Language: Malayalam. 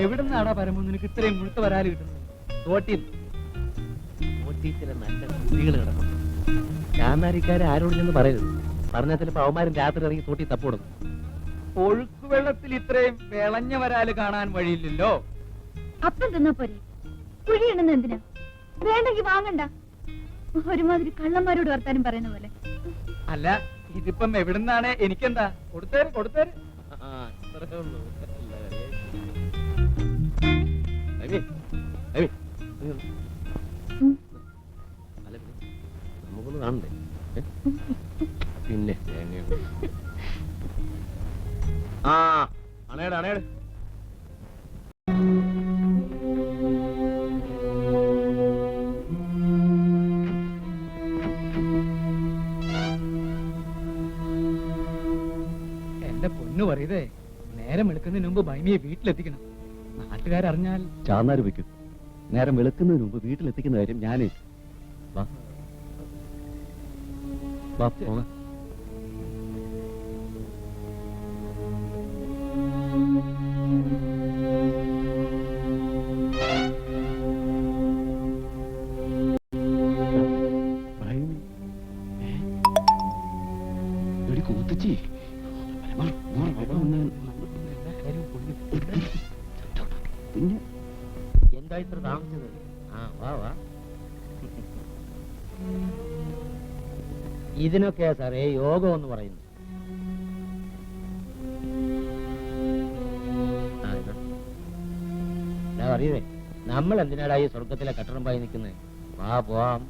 എവിടുന്നാടാ പരമോ നിനക്ക് ഇത്രയും മുഴുത്ത വരാല് കിട്ടുന്നത്? തോട്ടിൽ ചില നല്ല കുട്ടികൾ കിടക്കും. ചാന്നാരിക്കാരെ ആരോട് ചെന്ന് പറയരുത്. പറഞ്ഞാൽ ചിലപ്പോ അവന്മാരും രാത്രി ഇറങ്ങി തോട്ടി തപ്പിടുന്നു. ഒഴുക്ക് വെള്ളത്തിൽ ഇത്രയും വിളഞ്ഞ വരാല് കാണാൻ വഴിയില്ലല്ലോ. അപ്പം തിന്നാ പോരെ, കുഴിയിടുന്ന എന്തിനാ? വേണ്ടെങ്കിൽ വാങ്ങണ്ട. ഒരുമാതിരി കള്ളന്മാരോട് വർത്താനം പറയുന്ന പോലെ. അല്ല, ഇതിപ്പം എവിടുന്നാണ്? എനിക്കെന്താ? കൊടുത്തേര് കൊടുത്തേര്. നമുക്കൊന്ന് കാണണ്ടേ? പിന്നെ ആ അണേട് അണേട്. എന്റെ പൊന്നു പറയതേ, നേരം വെളുക്കുന്നതിന് മുമ്പ് ഭൈമിയെ വീട്ടിലെത്തിക്കണം. നാട്ടുകാരറിഞ്ഞാൽ ചാന്നാര് വെക്കും. നേരം വെളുക്കുന്നതിന് മുമ്പ് വീട്ടിലെത്തിക്കുന്ന കാര്യം ഞാനേ. കൂത്തിച്ചി പിന്നെ എന്താ ഇത്ര താമസിച്ചത്? ആ വാ വാ. ഇതിനൊക്കെയാ സാറേ യോഗം എന്ന് പറയുന്നു. അറിയേ, നമ്മൾ എന്തിനാടാ ഈ സ്വർഗത്തിലെ കട്ടണം പായി നിൽക്കുന്നത്? വാ പോവാം.